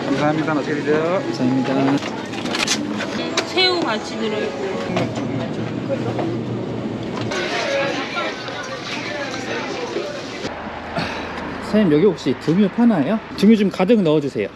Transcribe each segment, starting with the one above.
감사합니다. 어떻게 드세요? 감사합니다. 새우 같이 들어있고. 사장님 여기 혹시 등유 파나요? 등유 좀 가득 넣어주세요.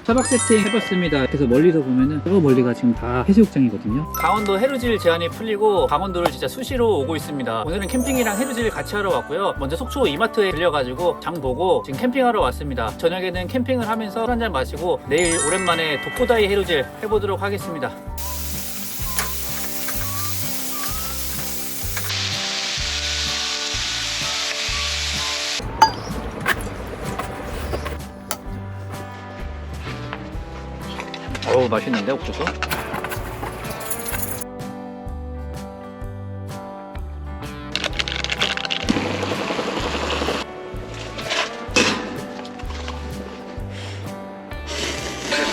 차박 세팅 해봤습니다. 그래서 멀리서 보면은 저 멀리가 지금 다 해수욕장이거든요. 강원도 해루질 제한이 풀리고 강원도를 진짜 수시로 오고 있습니다. 오늘은 캠핑이랑 해루질 같이 하러 왔고요. 먼저 속초 이마트에 들려가지고 장 보고 지금 캠핑하러 왔습니다. 저녁에는 캠핑을 하면서 술 한잔 마시고 내일 오랜만에 독고다이 해루질 해보도록 하겠습니다. 어우, 맛있는데 옥수수?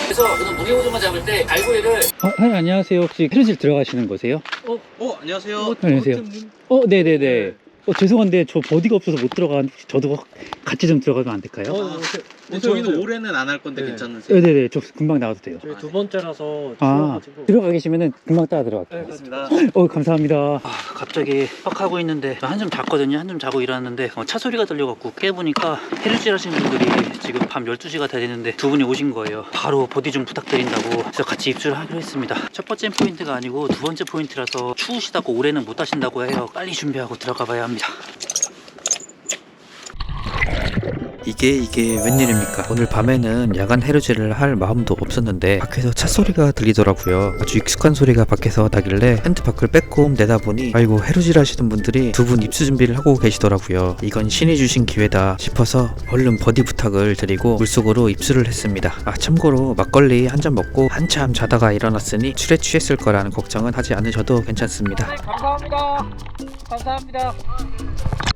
그래서 저는 무게오징어 잡을 때 갈고리를 안녕하세요. 혹시 해루질 들어가시는 거세요? 안녕하세요. 안녕하세요. 네네네. 죄송한데 저 버디가 없어서 못 들어간, 혹시 저도 같이 좀 들어가면 안 될까요? 저희는 올해는 안 할 건데 괜찮으세요? 네네네. 저 금방 나가도 돼요. 저희 두 번째라서 아, 들어가 계시면은 금방 따라 들어갈게요. 네, 맞습니다. 감사합니다. 갑자기 팍 하고 있는데 한숨 잤거든요. 한숨 자고 일어났는데 차 소리가 들려갖고 깨보니까 해루질 하시는 분들이 지금 밤 12시가 다 됐는데 두 분이 오신 거예요. 바로 버디 좀 부탁드린다고. 그래서 같이 입주를 하기로 했습니다. 첫 번째 포인트가 아니고 두 번째 포인트라서 추우시다고 올해는 못 하신다고 해요. 빨리 준비하고 들어가 봐야 합니다. 이게 웬일입니까? 오늘 밤에는 야간 해루질을 할 마음도 없었는데 밖에서 차 소리가 들리더라고요. 아주 익숙한 소리가 밖에서 나길래 핸드바퀴를 빼꼼 내다보니 아이고, 해루질 하시는 분들이 두 분 입수 준비를 하고 계시더라고요. 이건 신이 주신 기회다 싶어서 얼른 버디 부탁을 드리고 물속으로 입수를 했습니다. 참고로 막걸리 한 잔 먹고 한참 자다가 일어났으니 술에 취했을 거라는 걱정은 하지 않으셔도 괜찮습니다. 감사합니다.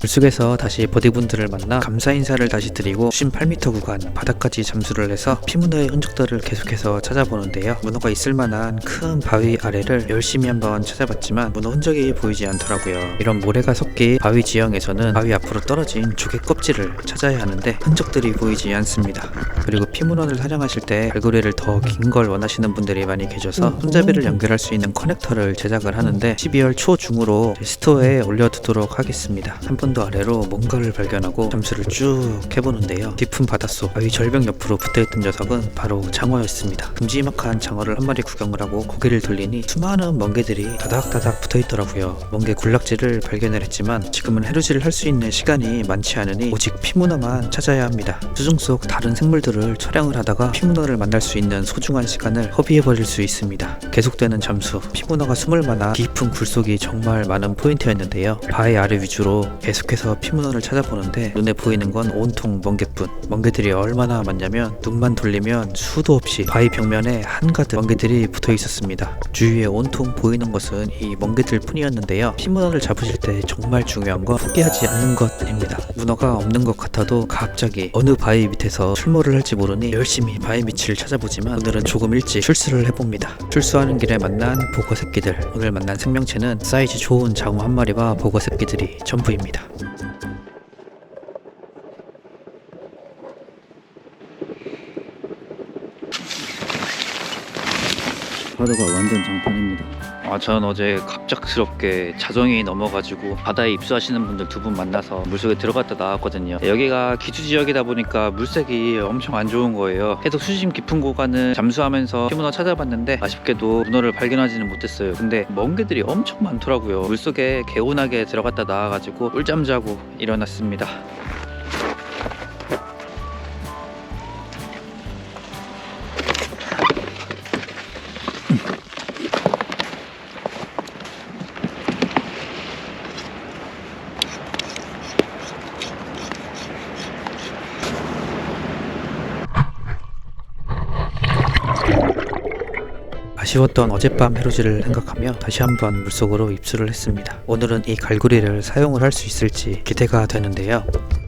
물속에서 다시 버디분들을 만나 감사 인사를 다시 드리고 수심 8m 구간 바닥까지 잠수를 해서 피문어의 흔적들을 계속해서 찾아보는데요. 문어가 있을 만한 큰 바위 아래를 열심히 한번 찾아봤지만 문어 흔적이 보이지 않더라고요. 이런 모래가 섞인 바위 지형에서는 바위 앞으로 떨어진 조개 껍질을 찾아야 하는데 흔적들이 보이지 않습니다. 그리고 피문어를 사냥하실 때 갈고리를 더 긴 걸 원하시는 분들이 많이 계셔서 손잡이를 연결할 수 있는 커넥터를 제작을 하는데 12월 초중으로 스토어에 올려두도록 하겠습니다. 한 번 더 아래로 뭔가를 발견하고 잠수를 쭉 해보는데요. 깊은 바닷속 바위 절벽 옆으로 붙어있던 녀석은 바로 장어였습니다. 큼지막한 장어를 한 마리 구경을 하고 고개를 돌리니 수많은 멍게들이 다닥다닥 붙어있더라고요. 멍게 군락지를 발견을 했지만 지금은 해루질을 할 수 있는 시간이 많지 않으니 오직 피문어만 찾아야 합니다. 수중 속 다른 생물들을 촬영을 하다가 피문어를 만날 수 있는 소중한 시간을 허비해버릴 수 있습니다. 계속되는 잠수, 피문어가 숨을 만한 깊은 굴속이 정말 많은 포인트였는데요. 바위 아래 위주로 계속해서 피문어를 찾아보는데 눈에 보이는 건 온통 멍게뿐. 멍게들이 얼마나 많냐면 눈만 돌리면 수도 없이 바위 벽면에 한가득 멍게들이 붙어 있었습니다. 주위에 온통 보이는 것은 이 멍게들 뿐이었는데요. 피문어를 잡으실 때 정말 중요한 건 포기하지 않는 것입니다. 문어가 없는 것 같아도 갑자기 어느 바위 밑에서 출몰을 할지 모르니 열심히 바위 밑을 찾아보지만 오늘은 조금 일찍 출수를 해봅니다. 출수하는 길에 만난 보고 새끼들. 오늘 만난 생명체는 사이즈 좋은 장어 한 마리와 보고 새끼들이 전부입니다. 파도가 완전 장판입니다. 전 어제 갑작스럽게 자정이 넘어가지고 바다에 입수하시는 분들 두 분 만나서 물속에 들어갔다 나왔거든요. 여기가 기주 지역이다 보니까 물색이 엄청 안 좋은 거예요. 계속 수심 깊은 구간을 잠수하면서 피문어 찾아봤는데 아쉽게도 문어를 발견하지는 못했어요. 근데 멍게들이 엄청 많더라고요. 물속에 개운하게 들어갔다 나와가지고 꿀잠 자고 일어났습니다. 아쉬웠던 어젯밤 해루질을 생각하며 다시 한번 물속으로 입수를 했습니다. 오늘은 이 갈고리를 사용을 할 수 있을지 기대가 되는데요.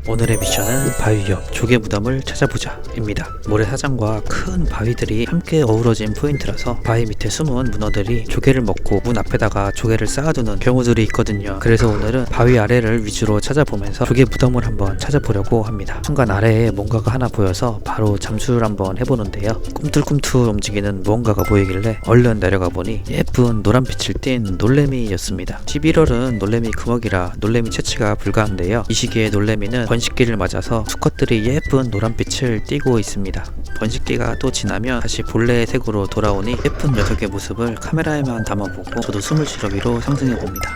오늘의 미션은 바위 옆 조개 무덤을 찾아보자 입니다. 모래사장과 큰 바위들이 함께 어우러진 포인트라서 바위 밑에 숨은 문어들이 조개를 먹고 문 앞에다가 조개를 쌓아두는 경우들이 있거든요. 그래서 오늘은 바위 아래를 위주로 찾아보면서 조개 무덤을 한번 찾아보려고 합니다. 순간 아래에 뭔가가 하나 보여서 바로 잠수를 한번 해보는데요. 꿈틀꿈틀 움직이는 무언가가 보이길래 얼른 내려가 보니 예쁜 노란빛을 띤 놀래미였습니다. 11월은 놀래미 금어기라 놀래미 채취가 불가한데요. 이 시기에 놀래미는 번식기를 맞아서 수컷들이 예쁜 노란빛을 띠고 있습니다. 번식기가 또 지나면 다시 본래의 색으로 돌아오니 예쁜 녀석의 모습을 카메라에만 담아보고 저도 숨을 쉬러 위로 상승해 봅니다.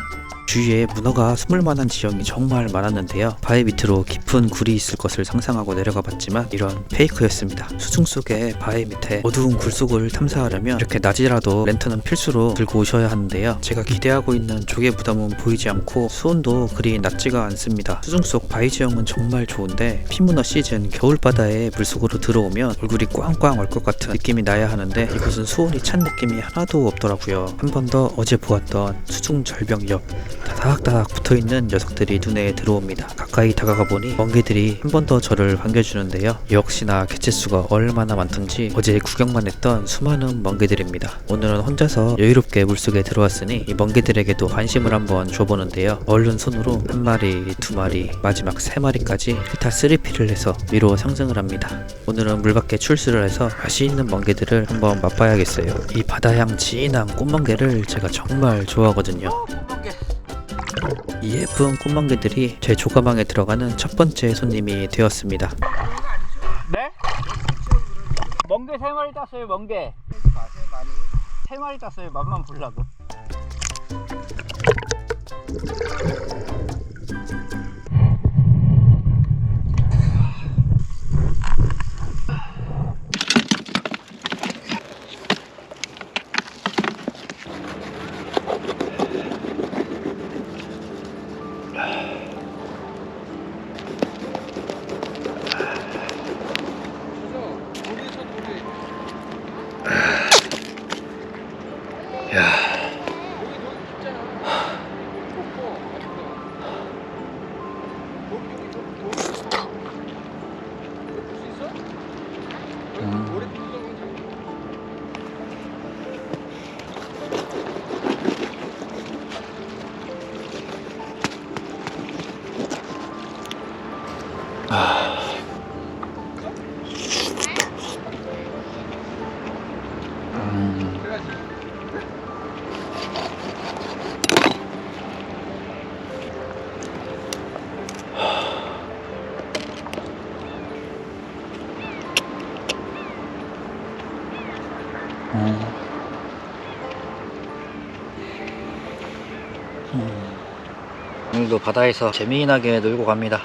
주위에 문어가 숨을 만한 지형이 정말 많았는데요. 바위 밑으로 깊은 굴이 있을 것을 상상하고 내려가 봤지만 이런 페이크였습니다. 수중 속에 바위 밑에 어두운 굴 속을 탐사하려면 이렇게 낮이라도 랜턴은 필수로 들고 오셔야 하는데요. 제가 기대하고 있는 조개 무덤은 보이지 않고 수온도 그리 낮지가 않습니다. 수중 속 바위 지형은 정말 좋은데 피문어 시즌 겨울바다에 물속으로 들어오면 얼굴이 꽝꽝 얼 것 같은 느낌이 나야 하는데 이곳은 수온이 찬 느낌이 하나도 없더라고요. 한 번 더 어제 보았던 수중 절벽 옆 다닥다닥 붙어있는 녀석들이 눈에 들어옵니다. 가까이 다가가 보니 멍게들이 한 번 더 저를 반겨주는데요. 역시나 개체수가 얼마나 많던지 어제 구경만 했던 수많은 멍게들입니다. 오늘은 혼자서 여유롭게 물속에 들어왔으니 이 멍게들에게도 관심을 한번 줘보는데요. 얼른 손으로 한 마리, 두 마리, 마지막 세 마리까지 다 3P를 해서 위로 상승을 합니다. 오늘은 물밖에 출수를 해서 맛있는 멍게들을 한번 맛봐야겠어요. 이 바다향 진한 꽃멍게를 제가 정말 좋아하거든요. 이 예쁜 꽃멍게들이 제 조가방에 들어가는 첫 번째 손님이 되었습니다. 네? 멍게 3마리 땄어요. 멍게 3마리 땄어요. 맛만 보려고. 오늘도 바다에서 재미나게 놀고 갑니다.